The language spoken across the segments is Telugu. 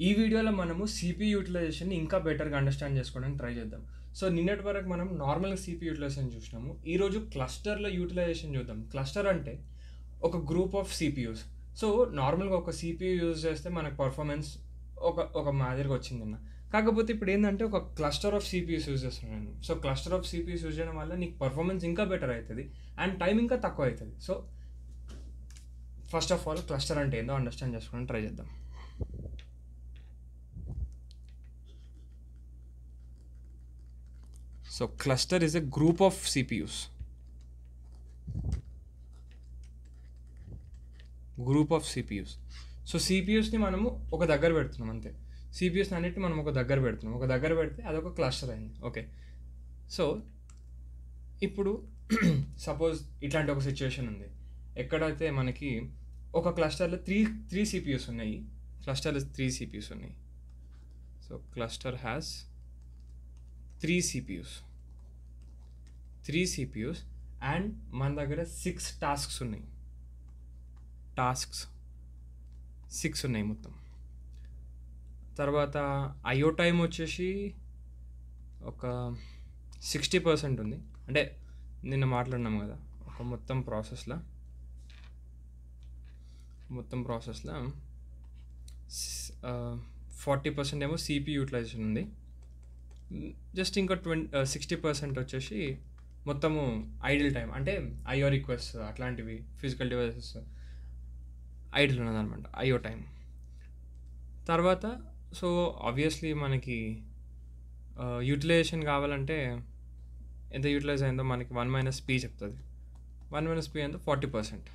ఈ వీడియోలో మనము సిపియు యూటిలైజేషన్‌ని ఇంకా బెటర్‌గా అండర్‌స్టాండ్ చేసుకోవడానికి ట్రై చేద్దాం. సో, నిన్నటి వరకు మనం నార్మల్‌గా సిపియు యూటిలైజేషన్ చూసినాము. ఈరోజు క్లస్టర్‌లో యూటిలైజేషన్ చూద్దాం. క్లస్టర్ అంటే ఒక గ్రూప్ ఆఫ్ సిపియూస్. సో, నార్మల్‌గా ఒక సిపియు యూజ్ చేస్తే మనకు పర్ఫార్మెన్స్ ఒక మాదిరిగా వచ్చింది నిన్న. కాకపోతే ఇప్పుడు ఏందంటే ఒక క్లస్టర్ ఆఫ్ సిపియూస్ యూజ్ చేస్తున్నాను నేను. So, cluster of CPUs use చేయడం వల్ల నీకు పర్ఫార్మెన్స్ ఇంకా బెటర్ అయితది. అండ్ టైం ఇంకా తక్కువ అయితది. So, first of all cluster అంటే ఏందో అండర్‌స్టాండ్ చేసుకోవడానికి ట్రై చేద్దాం. So cluster is a group of CPUs. Group of CPUs. So సిపియూస్ని మనము ఒక దగ్గర పెడుతున్నాం అంతే. సిపియూస్ని అన్నిటిని మనం ఒక దగ్గర పెడుతున్నాం. ఒక దగ్గర పెడితే అదొక క్లస్టర్ అయింది. ఓకే. సో ఇప్పుడు సపోజ్ ఇట్లాంటి ఒక సిచ్యువేషన్ ఉంది. ఎక్కడైతే మనకి ఒక క్లస్టర్లో త్రీ సిపియూస్ ఉన్నాయి. క్లస్టర్లో 3 సిపియూస్ ఉన్నాయి. So cluster has 3 CPUs and మన దగ్గర 6 టాస్క్స్ ఉన్నాయి. 6 ఉన్నాయి మొత్తం. తర్వాత ఐఓ టైం వచ్చేసి ఒక 60% ఉంది. అంటే నిన్న మాట్లాడినాం కదా, ఒక మొత్తం ప్రాసెస్లో 40% ఏమో సిపి యూటిలైజేషన్ ఉంది. జస్ట్ ఇంకా 60% వచ్చేసి మొత్తము ఐడిల్ టైం, అంటే ఐఓ రిక్వెస్ట్ అట్లాంటివి ఫిజికల్ డివైసెస్ ఐడిల్ ఉన్నదన్నమాట, ఐఓ టైం. తర్వాత సో ఆబ్వియస్లీ మనకి యూటిలైజేషన్ కావాలంటే ఎంత యూటిలైజ్ అయిందో మనకి 1 - p చెప్తుంది. 1 - p అంటే 40%.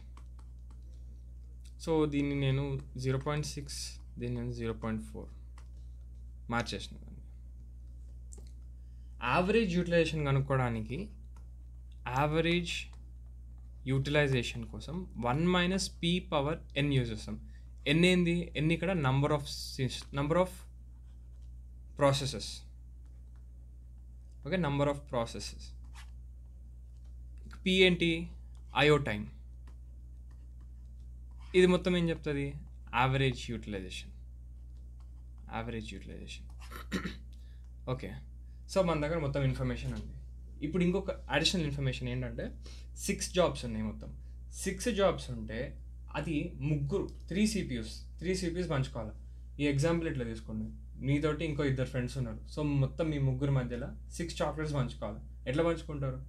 సో దీన్ని నేను 0.6, దీన్ని నేను 0.4 మార్చేసిన. యావరేజ్ యూటిలైజేషన్ కనుక్కోవడానికి యావరేజ్ యూటిలైజేషన్ కోసం 1 - p⁻n యూజ్ చేస్తాం. n ఏంది? n ఇక్కడ number of processes. Okay, number of processes. p ఏంటి? IO time. ఇది మొత్తం ఏం చెప్తుంది? Average utilization. ఓకే. సో మన దగ్గర మొత్తం ఇన్ఫర్మేషన్ ఉంది. ఇప్పుడు ఇంకొక అడిషనల్ ఇన్ఫర్మేషన్ ఏంటంటే 6 జాబ్స్ ఉన్నాయి మొత్తం. 6 జాబ్స్ ఉంటే అది 3 సిపియూస్ పంచుకోవాలి. ఈ ఎగ్జాంపుల్ ఇట్లా తీసుకోండి. నీతోటి ఇంకో 2 ఫ్రెండ్స్ ఉన్నారు. సో మొత్తం మీ 3 మధ్యలో 6 చాక్లెట్స్ పంచుకోవాలి. ఎట్లా పంచుకుంటారు?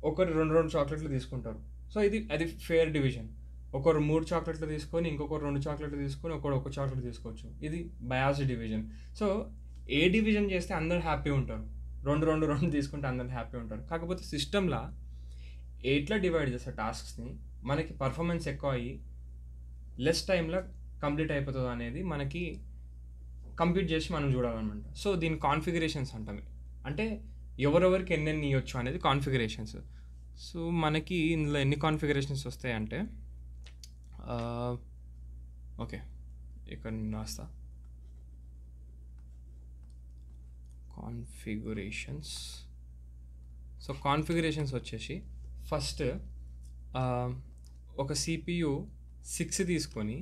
ఒకరు 2 చాక్లెట్లు తీసుకుంటారు. సో అది ఫేర్ డివిజన్. ఒకరు 3 చాక్లెట్లు తీసుకొని ఇంకొకరు 2 చాక్లెట్లు తీసుకొని ఒకరు 1 చాక్లెట్ తీసుకోవచ్చు. ఇది బయాస్డ్ డివిజన్. సో ఏ డివిజన్ చేస్తే అందరు హ్యాపీ ఉంటారు? 2 తీసుకుంటే అందరు హ్యాపీ ఉంటారు. కాకపోతే సిస్టంలో ఎట్లా డివైడ్ చేస్తారు టాస్క్స్ని, మనకి పర్ఫార్మెన్స్ ఎక్కువ అయ్యి లెస్ టైంలో కంప్లీట్ అయిపోతుంది అనేది మనకి కంప్లీట్ చేసి మనం చూడాలన్నమాట. సో దీని కాన్ఫిగరేషన్స్ అంటాం. అంటే ఎవరెవరికి ఎన్నెన్ని ఇవ్వచ్చు అనేది కాన్ఫిగరేషన్స్. సో మనకి ఇందులో ఎన్ని కాన్ఫిగరేషన్స్ వస్తాయంటే ఓకే, ఇక్కడ నేను రాస్తా. కాన్ఫిగరేషన్స్ వచ్చేసి ఫస్ట్ ఒక సిపియు 6 తీసుకొని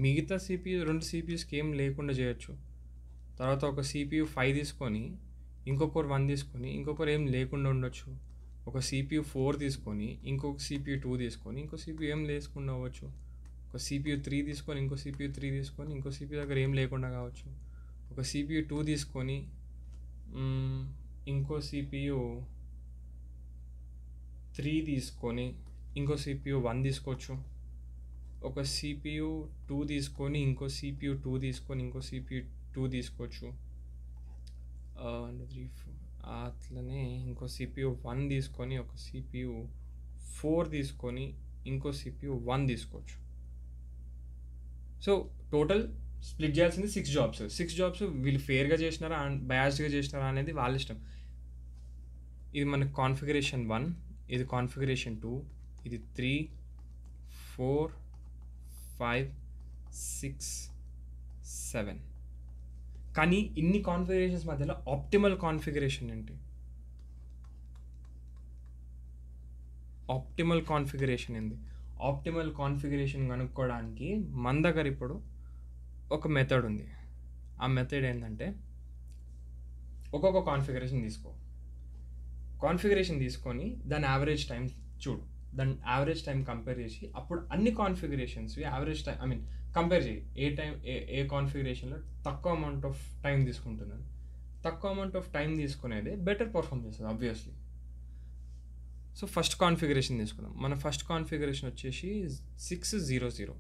మిగతా 2 సిపియూస్కి ఏం లేకుండా చేయొచ్చు. తర్వాత ఒక సిపియు 5 తీసుకొని ఇంకొకరు 1 తీసుకొని ఇంకొకరు ఏం లేకుండా ఉండొచ్చు. ఒక సిపియు 4 తీసుకొని ఇంకొక సిపియు 2 తీసుకొని ఇంకో సిపియు ఏం లేకుండా అవ్వచ్చు. ఒక సిపియు 3 తీసుకొని ఇంకో సిపియు 3 తీసుకొని ఇంకో సిపియు దగ్గర ఏం లేకుండా కావచ్చు. ఒక సిపియు 2 తీసుకొని ఇంకో సిపియు 3 తీసుకొని ఇంకో సిపియు 1 తీసుకోవచ్చు. ఒక సిపియు 2 తీసుకొని ఇంకో సిపియు 2 తీసుకొని ఇంకో సిపియు 2 తీసుకోవచ్చు. అట్లనే ఇంకో సిపియు 1 తీసుకొని ఒక సిపియు 4 తీసుకొని ఇంకో సిపియు 1 తీసుకోవచ్చు. సో టోటల్ స్ప్లిట్ చేయాల్సింది 6 జాబ్స్. వీళ్ళు ఫేర్గా చేసినారా బయాస్డ్గా చేసినారా అనేది వాళ్ళ ఇష్టం. ఇది మనకి కాన్ఫిగరేషన్ 1, ఇది కాన్ఫిగరేషన్ 2, ఇది 3, 4, 5, 6, 7. కానీ ఇన్ని కాన్ఫిగరేషన్స్ మధ్యలో ఆప్టిమల్ కాన్ఫిగరేషన్ ఏంటి? ఆప్టిమల్ కాన్ఫిగరేషన్ కనుక్కోవడానికి మన దగ్గర ఇప్పుడు ఒక మెథడ్ ఉంది. ఆ మెథడ్ ఏంటంటే ఒక్కొక్క కాన్ఫిగరేషన్ తీసుకో. కాన్ఫిగరేషన్ తీసుకొని దాని యావరేజ్ టైం చూడు. దాని యావరేజ్ టైం కంపేర్ చేసి అప్పుడు అన్ని కాన్ఫిగరేషన్స్వి యావరేజ్ టైం కంపేర్ చేయి. ఏ కాన్ఫిగరేషన్లో తక్కువ అమౌంట్ ఆఫ్ టైం తీసుకుంటున్నాను. తక్కువ అమౌంట్ ఆఫ్ టైం తీసుకునేది బెటర్ పర్ఫామ్ చేస్తుంది ఆబ్వియస్లీ. సో ఫస్ట్ కాన్ఫిగరేషన్ తీసుకుందాం. మన ఫస్ట్ కాన్ఫిగరేషన్ వచ్చేసి 600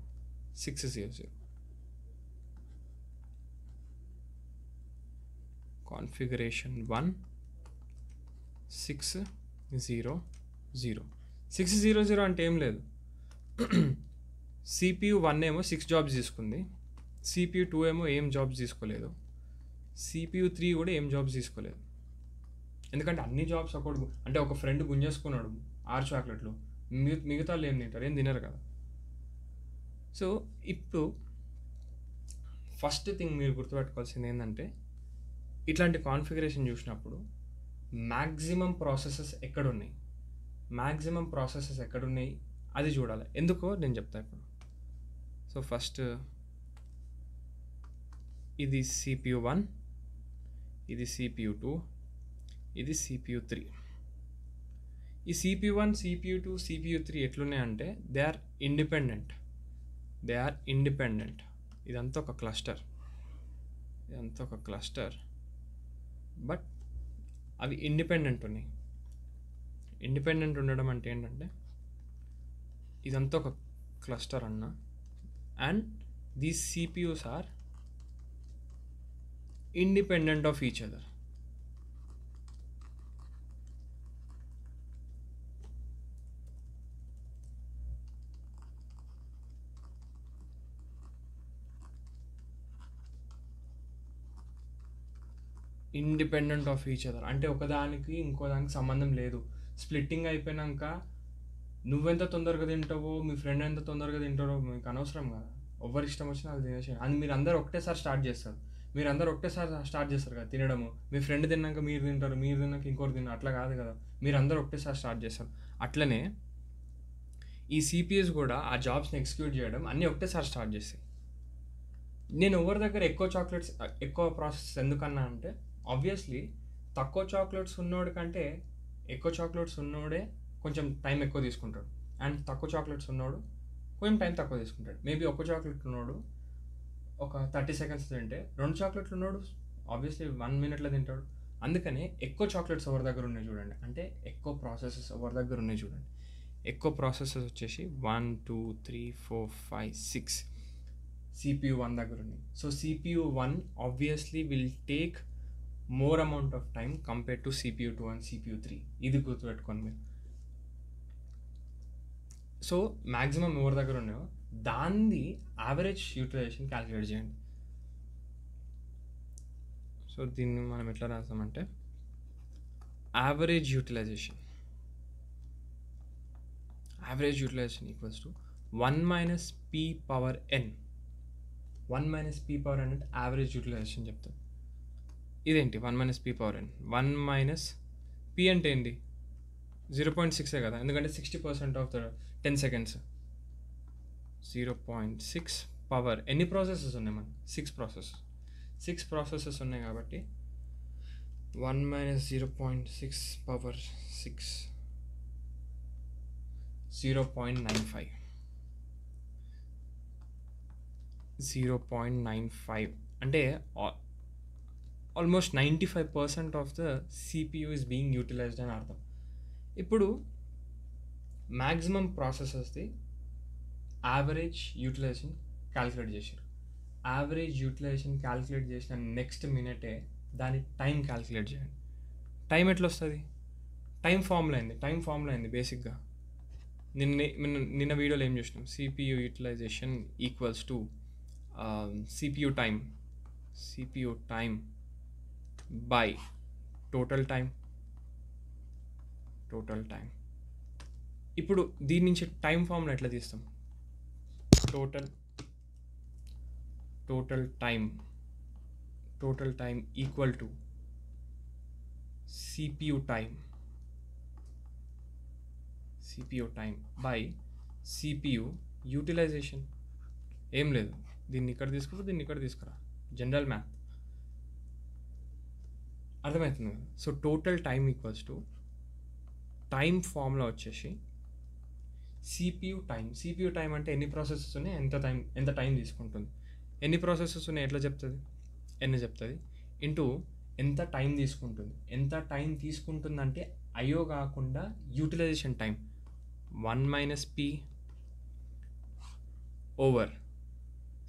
కాన్ఫిగరేషన్ 1 600. 600 అంటే ఏం లేదు. CPU 1 ఏమో 6 జాబ్స్ తీసుకుంది, CPU 2 ఏమో ఏం జాబ్స్ తీసుకోలేదు, CPU 3 కూడా ఏం జాబ్స్ తీసుకోలేదు. ఎందుకంటే అన్ని జాబ్స్ ఒకటి అంటే ఒక ఫ్రెండ్ గుంజేసుకున్నాడు 6 చాక్లెట్లు, మిగతా వాళ్ళు ఏం తింటారు, ఏం తినరు కదా. సో ఇప్పుడు ఫస్ట్ థింగ్ మీరు గుర్తుపెట్టుకోవాల్సింది ఏంటంటే ఇట్లాంటి కాన్ఫిగరేషన్ చూసినప్పుడు మ్యాక్సిమం ప్రాసెసెస్ ఎక్కడున్నాయి అది చూడాలి. ఎందుకో నేను చెప్తాను ఇప్పుడు. సో ఫస్ట్ ఇది CPU 1, ఇది CPU 2, ఇది CPU 3. ఈ CPU 1, CPU 2, CPU 3 ఎట్లున్నాయంటే దే ఆర్ ఇండిపెండెంట్. ఇదంతా ఒక క్లస్టర్, బట్ అవి ఇండిపెండెంట్ ఉన్నాయి. ఇండిపెండెంట్ ఉండడం అంటే ఏంటంటే ఇదంతా ఒక క్లస్టర్ అన్న, and these CPUs are independent of each other. అంటే ఒకదానికి ఇంకో దానికి సంబంధం లేదు. స్ప్లిట్టింగ్ అయిపోయినాక నువ్వెంత తొందరగా తింటావో, మీ ఫ్రెండ్ ఎంత తొందరగా తింటారో మీకు అనవసరం కదా. ఎవరి ఇష్టం వచ్చినా అది తినేసేయండి. అది మీరు అందరూ ఒకటేసారి స్టార్ట్ చేస్తారు కదా తినడము. మీ ఫ్రెండ్ తిన్నాక మీరు తింటారు, మీరు తిన్నాక ఇంకోటి తిన్నారు, అట్లా కాదు కదా. మీరు అందరూ ఒకటేసారి స్టార్ట్ చేస్తారు. అట్లనే ఈ CPUs కూడా ఆ జాబ్స్ని ఎగ్జిక్యూట్ చేయడం అన్నీ ఒకటేసారి స్టార్ట్ చేస్తాయి. నేను ఎవరి దగ్గర ఎక్కువ ప్రాసెస్ ఎందుకన్నా అంటే ఆబ్వియస్లీ తక్కువ చాక్లెట్స్ ఉన్నోడి కంటే ఎక్కువ చాక్లెట్స్ ఉన్నోడే కొంచెం టైం ఎక్కువ తీసుకుంటాడు, అండ్ తక్కువ చాక్లెట్స్ ఉన్నోడు కొంచెం టైం తక్కువ తీసుకుంటాడు. మేబీ ఒక చాక్లెట్ ఉన్నోడు ఒక 30 seconds తింటే 2 చాక్లెట్లు ఉన్నోడు ఆబ్వియస్లీ 1 minute తింటాడు. అందుకనే ఎక్కువ చాక్లెట్స్ ఎవరి దగ్గర ఉన్నాయి చూడండి, అంటే ఎక్కువ ప్రాసెసెస్ ఎవరి దగ్గర ఉన్నాయి చూడండి. ఎక్కువ ప్రాసెసెస్ వచ్చేసి 1 2 3 4 5 6 CPU 1 దగ్గర ఉన్నాయి. So CPU 1 obviously will take more amount of time compare to CPU 2 and CPU 3. ఇది గుర్తుపెట్టుకోండి మీరు. సో మ్యాక్సిమం ఎవరి దగ్గర ఉన్నాయో దాన్ని యావరేజ్ యూటిలైజేషన్ క్యాలిక్యులేట్ చేయండి. సో దీన్ని మనం ఎట్లా రాస్తామంటే average utilisation equals to 1 - P power n. 1 - P power n అంటే యావరేజ్ యూటిలైజేషన్ చెప్తాం. ఇదేంటి 1 - P power n? 1 - P అంటే ఏంటి? 0.6 కదా, ఎందుకంటే 60% ఆఫ్ ద 10 seconds. 0.6 పవర్ ఎన్ని ప్రాసెసెస్ ఉన్నాయి మనకి? 6 ప్రాసెసెస్ ఉన్నాయి కాబట్టి 1 - 0.6 power 6 0.95. 0.95 అంటే almost 95% of the CPU is being utilized అని అర్థం. ఇప్పుడు మ్యాక్సిమం ప్రాసెసెస్ది యావరేజ్ యూటిలైజేషన్ క్యాలిక్యులేట్ చేశారు. యావరేజ్ యూటిలైజేషన్ క్యాలిక్యులేట్ చేసిన నెక్స్ట్ మినిటే దాని టైం క్యాలిక్యులేట్ చేయండి. టైం ఎట్లా వస్తుంది? టైం ఫార్ములా అయింది బేసిక్గా. నిన్న వీడియోలో ఏం చూసినాం? CPU utilization equals to CPU time by total time. ఇప్పుడు దీని నుంచి టైం ఫార్ములా ఎట్లా తీస్తాం? Total time equal to CPU time by CPU utilization. ఏం లేదు, దీన్ని ఇక్కడ తీసుకురా, దీన్ని ఇక్కడ తీసుకురా, జనరల్ మ్యాథ్ అర్థమవుతుంది కదా. So total time equals to time formula వచ్చేసి CPU టైం అంటే ఎన్ని ప్రాసెసెస్ ఉన్నాయి, ఎంత టైం తీసుకుంటుంది. ఎన్ని ప్రాసెసెస్ ఉన్నాయి ఎట్లా చెప్తుంది, ఎన్ని చెప్తుంది ఇంటూ ఎంత టైం తీసుకుంటుంది. ఎంత టైం తీసుకుంటుందంటే IO కాకుండా utilization time 1 - P over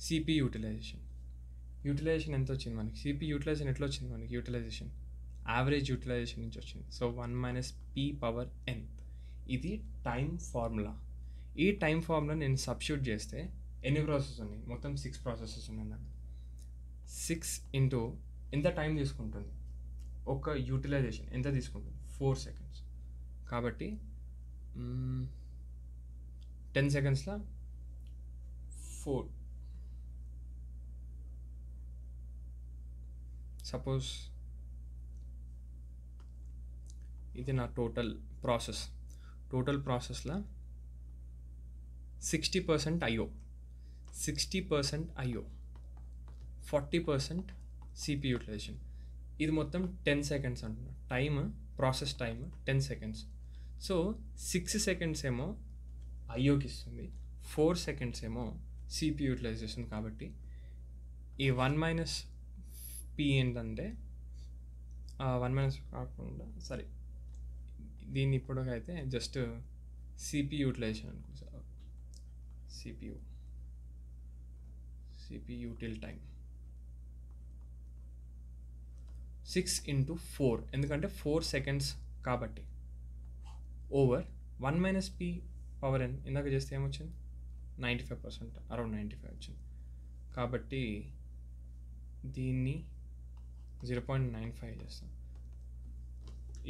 CPU utilization ఎంత వచ్చింది మనకి, CPU యూటిలైజేషన్ ఎట్లా వచ్చింది మనకి, యూటిలైజేషన్ యావరేజ్ యూటిలైజేషన్ నుంచి వచ్చింది. సో 1 - P⁻n ఇది టైం ఫార్ములా. ఈ టైం ఫార్ములా నేను సబ్స్టిట్యూట్ చేస్తే ఎన్ని ప్రాసెస్ ఉన్నాయి, మొత్తం 6 ప్రాసెసెస్ ఉన్నాయి నాకు. 6 ఇంటూ ఎంత టైం తీసుకుంటుంది, ఒక యూటిలైజేషన్ ఎంత తీసుకుంటుంది, 4 సెకండ్స్. కాబట్టి 10 సెకండ్స్లో 4. సపోజ్ ఇది నా టోటల్ ప్రాసెస్లో 60% IO, 40% CPU యూటిలైజేషన్. ఇది మొత్తం 10 సెకండ్స్ అంటున్నా. Process time 10 seconds. So 6 seconds ఏమో IOకి ఇస్తుంది, 4 సెకండ్స్ ఏమో CPU యూటిలైజేషన్. కాబట్టి ఈ 1 - P ఏంటంటే 1 - కాకుండా సరే దీన్ని ఇప్పుడు అయితే జస్ట్ CPU యూటిలైజేషన్ అనుకో. CPU యూటిల్ టైం 6 × 4 ఎందుకంటే 4 సెకండ్స్ కాబట్టి ఓవర్ 1 - P⁻n ఇందాక చేస్తే ఏమొచ్చింది 95%, అరౌండ్ 95 వచ్చింది. కాబట్టి దీన్ని 0.95 చేస్తాం.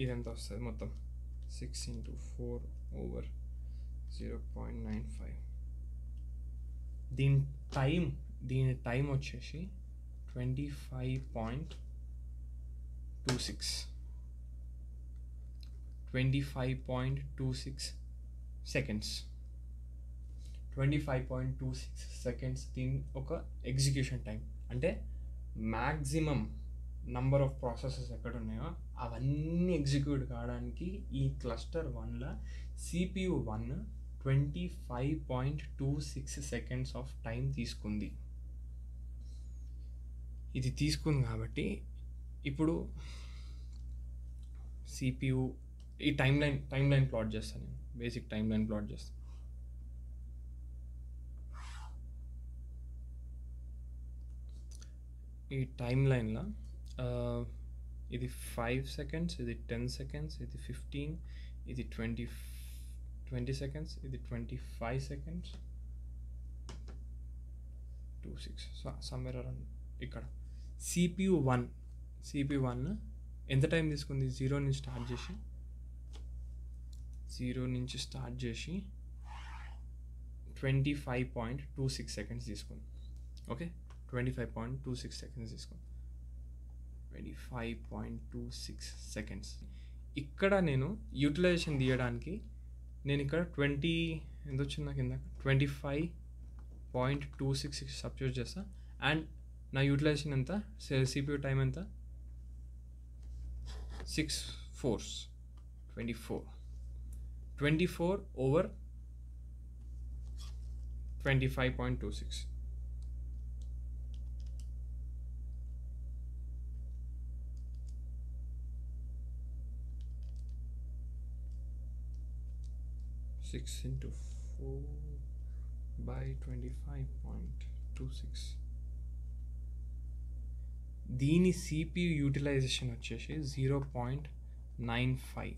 ఇదంతా వస్తుంది మొత్తం 6 × 4 ఓవర్ 0.95. దీని టైం వచ్చేసి 25.26 సెకండ్స్. 25.26 సెకండ్స్ దీని ఒక ఎగ్జిక్యూషన్ టైం. అంటే మ్యాక్సిమం నంబర్ ఆఫ్ ప్రాసెసెస్ ఎక్కడ ఉన్నాయో అవన్నీ ఎగ్జిక్యూట్ కావడానికి ఈ క్లస్టర్ 1లో CPU 1 25.26 సెకండ్స్ ఆఫ్ టైం తీసుకుంది. ఇది తీసుకుంది కాబట్టి ఇప్పుడు CPU ఈ టైం లైన్ ప్లాట్ చేస్తాను నేను. బేసిక్ టైం లైన్ ప్లాట్ చేస్తాను. ఈ టైం లైన్లో ఇది 5 సెకండ్స్, ఇది 10 సెకండ్స్, ఇది 15, ఇది 20 సెకండ్స్, ఇది 25 సెకండ్స్, 26. సో సమ్వేర్ అరౌండ్ ఇక్కడ CPU 1 ఎంత టైం తీసుకుంది, 0 నుంచి స్టార్ట్ చేసి 25.26 సెకండ్స్ తీసుకుంది. ఓకే, 25.26 సెకండ్స్ తీసుకుంది. 25.26 సెకండ్స్. ఇక్కడ నేను యూటిలైజేషన్ తీయడానికి నేను ఇక్కడ 20 ఎంత వచ్చింది నాకు ఇందాక 25.26 సబ్స్టిట్యూట్ చేస్తా. అండ్ నా యూటిలైజేషన్ ఎంత, CPU టైం ఎంత, 6 4s 24 over 25.26. Six into 4 by 25.26. దీని CPU యూటిలైజేషన్ వచ్చేసి 0.95,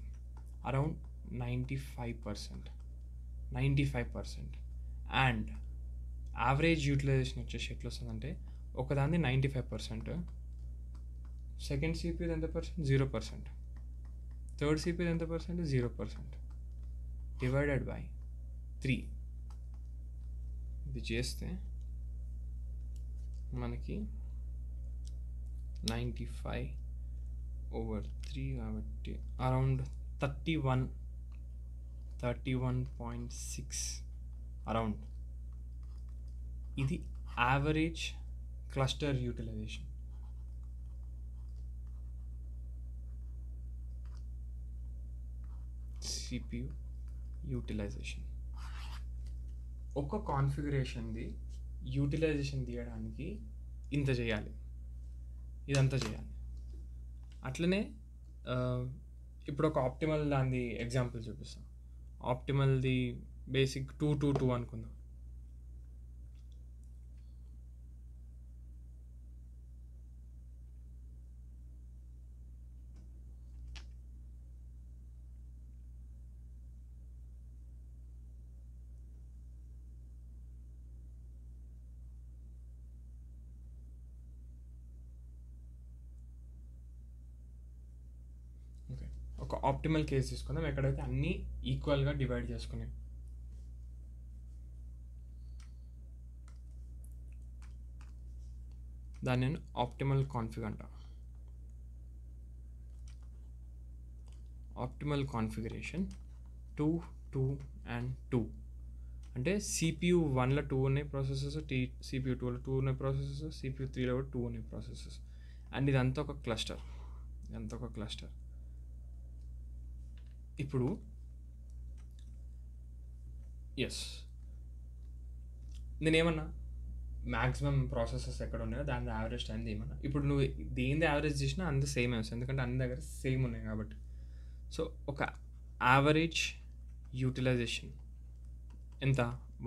అరౌండ్ 95%. అండ్ యావరేజ్ యూటిలైజేషన్ వచ్చేసి ఎట్లా వస్తుందంటే ఒకదాన్ని 95%, సెకండ్ CPU ఎంత పర్సెంట్ 0%, థర్డ్ CPU ఎంత పర్సెంట్ 0%, డివైడెడ్ బై 3. ఇది చేస్తే మనకి 95 ఓవర్ 3 కాబట్టి అరౌండ్ 31.6 అరౌండ్. ఇది average cluster utilization. CPU utilization. ఒక కాన్ఫిగరేషన్ది యూటిలైజేషన్ తీయడానికి ఇంత చేయాలి, ఇదంతా చేయాలి. అట్లనే ఇప్పుడు ఒక ఆప్టిమల్ దాని ఎగ్జాంపుల్ చూపిస్తాను. ఆప్టిమల్ది బేసిక్ 2 అనుకుందాం. ఓకే, ఒక ఆప్టిమల్ కేసు తీసుకుందాం ఎక్కడైతే అన్నీ ఈక్వల్గా డివైడ్ చేసుకునేవి. దాన్ని నేను ఆప్టిమల్ కాన్ఫిగ్ అంట. ఆప్టిమల్ కాన్ఫిగరేషన్ 2 2 and 2 అంటే CPU 1లో 2 ఉన్నాయి ప్రాసెసెస్, CPU 2లో 2 ఉన్నాయి ప్రాసెసెస్, CPU 3లో 2 ఉన్నాయి ప్రాసెసెస్. అండ్ ఇదంతా ఒక క్లస్టర్, ఇప్పుడు ఎస్ నేనేమన్నా మ్యాక్సిమం ప్రాసెసెస్ ఎక్కడ ఉన్నాయో దాని యావరేజ్ టైం ఏమన్నా, ఇప్పుడు నువ్వు దేని యావరేజ్ చేసినా అంత సేమ్ వస్తుంది, ఎందుకంటే అన్ని దగ్గర సేమ్ ఉన్నాయి కాబట్టి. సో ఒక యావరేజ్ యూటిలైజేషన్ ఎంత?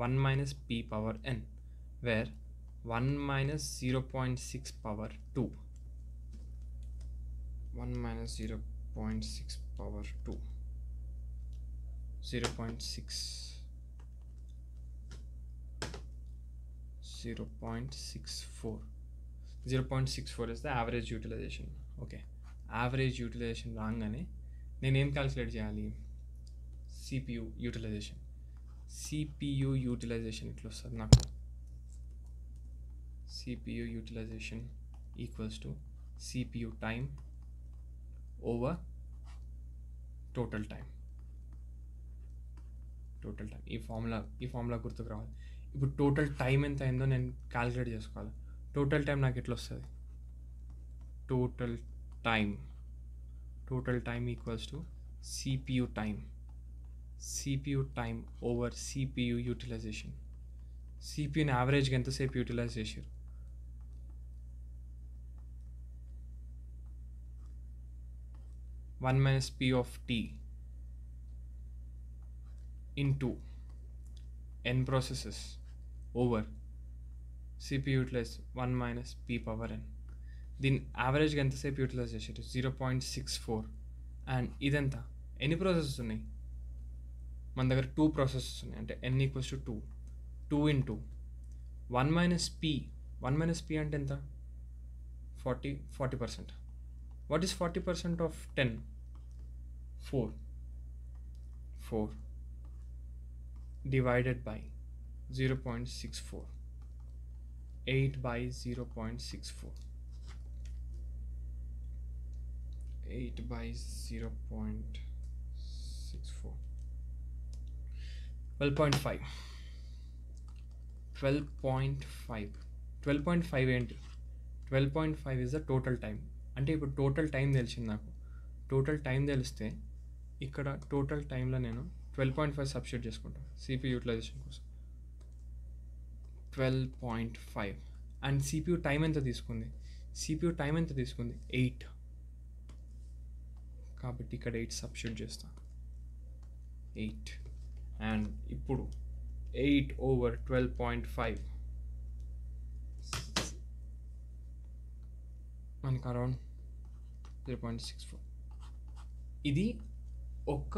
1 - p power n, wear 1 - 0.6 power 2, 1 - 0.6 power 2, 0.6 0.64 0.64 is the average utilization. Okay, average utilization రాగానే నేనేం క్యాలిక్యులేట్ చేయాలి? CPU utilisation. CPU యూటిలైజేషన్ ఇట్లా వస్తుంది నాకు. CPU utilization equals to CPU time over total time. ఈ ఫార్ములా గుర్తుకు రావాలి. ఇప్పుడు టోటల్ టైం ఎంత అయిందో నేను క్యాలిక్యులేట్ చేసుకోవాలి. టోటల్ టైం నాకు ఎట్లా వస్తుంది? Total time equals to CPU time over CPU utilisation. CPUని యావరేజ్గా ఎంతసేపు యూటిలైజ్ చేసారు? (1 - p of t) into n processes over CPU utilize 1 - p power n. దీన్ని యావరేజ్గా ఎంతసేపు యూటిలైజ్ చేసారు? 0.64. అండ్ ఇదంతా ఎన్ని ప్రాసెసెస్ ఉన్నాయి? మన దగ్గర 2 ప్రాసెసెస్ ఉన్నాయి, అంటే n = 2 into 1 - p. 1 - p అంటే ఎంత? 40%. What is 40% of 10? 4 divided by 0.64. 8 by 0.64. 8 by 0.64. 12.5. 12.5 ఏంటి? 12.5 is the total time. అంటే ఇప్పుడు టోటల్ టైం తెలిసింది నాకు. టోటల్ టైం తెలిస్తే ఇక్కడ టోటల్ టైంలో నేను 12.5 సబ్స్టిట్యూట్ చేసుకుంటాను CPU యూటిలైజేషన్ కోసం. 12.5 అండ్ CPU టైం ఎంత తీసుకుంది? 8. కాబట్టి ఇక్కడ 8 సబ్స్టిట్యూట్ చేస్తాను. 8 అండ్ ఇప్పుడు 8 over 12.5 మనకు అరౌండ్ 0.64. ఇది ఒక్క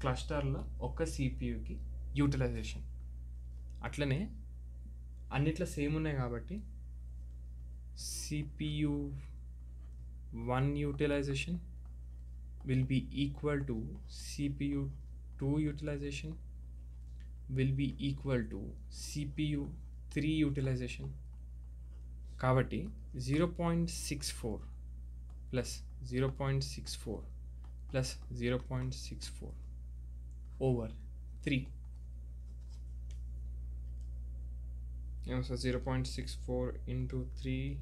క్లస్టర్లో ఒక్క CPUకి యూటిలైజేషన్. అట్లనే అన్నిట్లో సేమ్ ఉన్నాయి కాబట్టి CPU 1 utilization will be equal to CPU 2 utilization will be equal to CPU 3 utilization. కాబట్టి 0.64 plus 0.64 plus 0.64 over 3 So 0.64 into 3,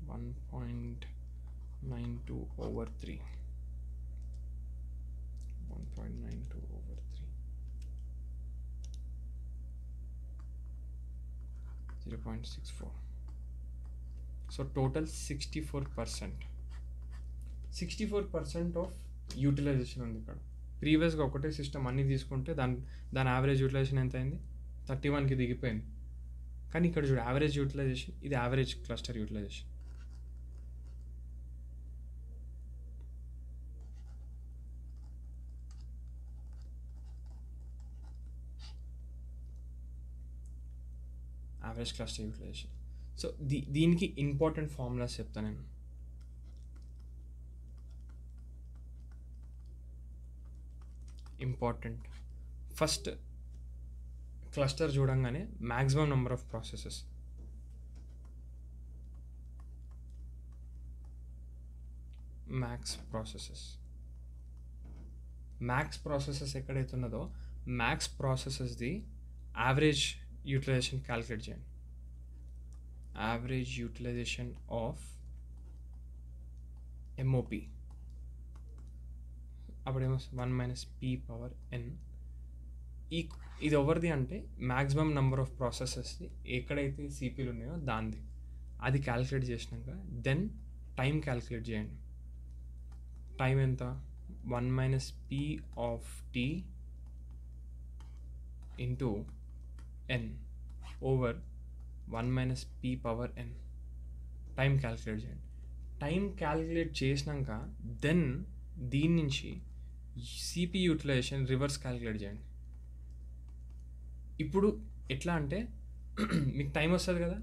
1.92 over 3. 1.92 over 3. 0.64. So total 64%. 64% of utilisation ఉంది ఇక్కడ. ప్రీవియస్గా ఒకటే సిస్టమ్ అన్నీ తీసుకుంటే దాని యావరేజ్ యూటిలైజేషన్ ఎంత అయింది? 31కి దిగిపోయింది. కానీ ఇక్కడ చూడు యావరేజ్ యూటిలైజేషన్, ఇది average cluster utilization. Average cluster utilization. So దీనికి ఇంపార్టెంట్ ఫార్ములాస్ చెప్తాను నేను. ఇంపార్టెంట్ ఫస్ట్ క్లస్టర్ చూడంగానే maximum number of processes. Max processes ఎక్కడైతే ఉన్నదో మ్యాక్స్ ప్రాసెసెస్ది యావరేజ్ యూటిలైజేషన్ క్యాలిక్యులేట్ చేయండి. యావరేజ్ యూటిలైజేషన్ ఆఫ్ ఎంఓపి అప్పుడేమో 1 - p⁻n. ఇది ఎవరిది అంటే మ్యాక్సిమం నెంబర్ ఆఫ్ ప్రాసెసెస్ది ఎక్కడైతే సిపిలు ఉన్నాయో దానిది. అది క్యాలిక్యులేట్ చేసినాక దెన్ టైం క్యాలిక్యులేట్ చేయండి. టైం ఎంత? 1 - p(t) into n over 1 - p⁻n. Time calculate చేయండి. టైం క్యాలిక్యులేట్ చేసినాక దెన్ దీని నుంచి సిపి యూటిలైజేషన్ రివర్స్ క్యాలిక్యులేట్ చేయండి. ఇప్పుడు ఎట్లా అంటే మీకు టైం వస్తుంది కదా,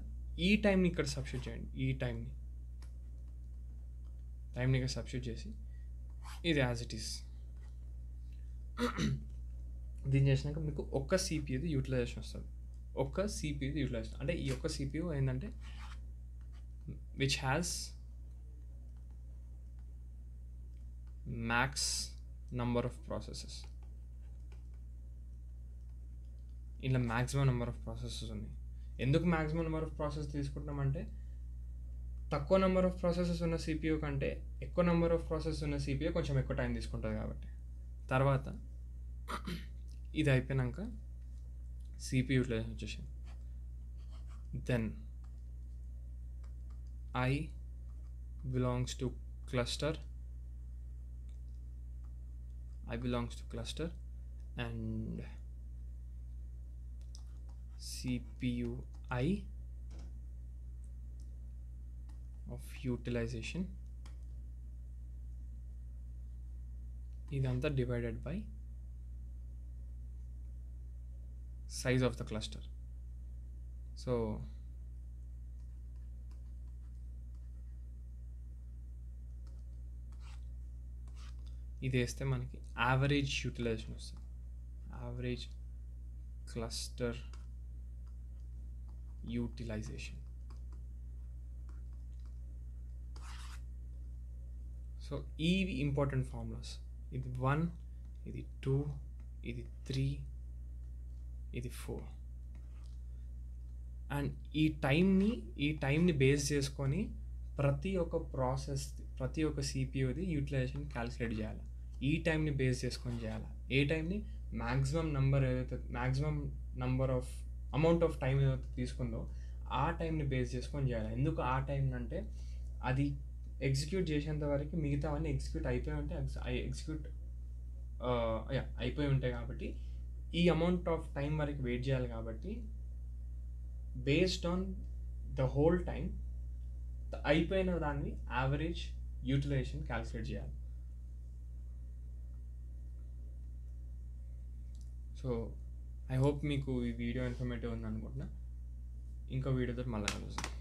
ఈ టైంని ఇక్కడ సబ్స్టిట్యూట్ చేయండి. ఈ టైంని ఇక్కడ సబ్స్టిట్యూట్ చేసి ఇది యాజ్ ఇట్ ఈస్ దీన్ని చేసినాక మీకు ఒక్క సిపియుది యూటిలైజేషన్ వస్తుంది. ఒక్క సిపియుది యూటిలైజేషన్ అంటే ఈ ఒక్క సిపియు ఏంటంటే which has max number of processes. ఇలా మ్యాక్సిమం నెంబర్ ఆఫ్ ప్రాసెసెస్ ఉన్నాయి. ఎందుకు మ్యాక్సిమం నెంబర్ ఆఫ్ ప్రాసెస్ తీసుకుంటున్నామంటే తక్కువ నెంబర్ ఆఫ్ ప్రాసెసెస్ ఉన్న సిపియు కంటే ఎక్కువ నెంబర్ ఆఫ్ ప్రాసెస్ ఉన్న సిపియు కొంచెం ఎక్కువ టైం తీసుకుంటుంది కాబట్టి. తర్వాత ఇది అయిపోయాక సిపియు యూటిలైజేషన్ వచ్చేసింది. Then I belongs to cluster and CPU I of utilization ఇదంతా divided by size of the cluster. So ఇది వేస్తే మనకి యావరేజ్ యూటిలైజేషన్ వస్తుంది. Average cluster utilization. సో ఇవి ఇంపార్టెంట్ ఫార్ములాస్. ఇది 1, ఇది 2, ఇది 3, ఇది 4. అండ్ ఈ టైంని బేస్ చేసుకొని ప్రతి ఒక్క సిపియుది యూటిలైజేషన్ క్యాలిక్యులేట్ చేయాలి. ఈ టైంని బేస్ చేసుకొని చేయాలి. ఏ టైంని? Maximum number of amount of time ఏదైతే తీసుకుందో ఆ టైంని బేస్ చేసుకొని చేయాలి. ఎందుకు ఆ టైం అంటే అది ఎగ్జిక్యూట్ చేసేంత వరకు మిగతావన్నీ అయిపోయి ఉంటాయి కాబట్టి ఈ అమౌంట్ ఆఫ్ టైం వరకు వెయిట్ చేయాలి. కాబట్టి based on the whole time అయిపోయిన దాన్ని యావరేజ్ యూటిలైజేషన్ క్యాలిక్యులేట్ చేయాలి. సో ఐ హోప్ మీకు ఈ వీడియో ఇన్ఫర్మేటివ్ ఉంది అనుకుంటున్నా. ఇంకో వీడియోతో మళ్ళీ కలుస్తాను.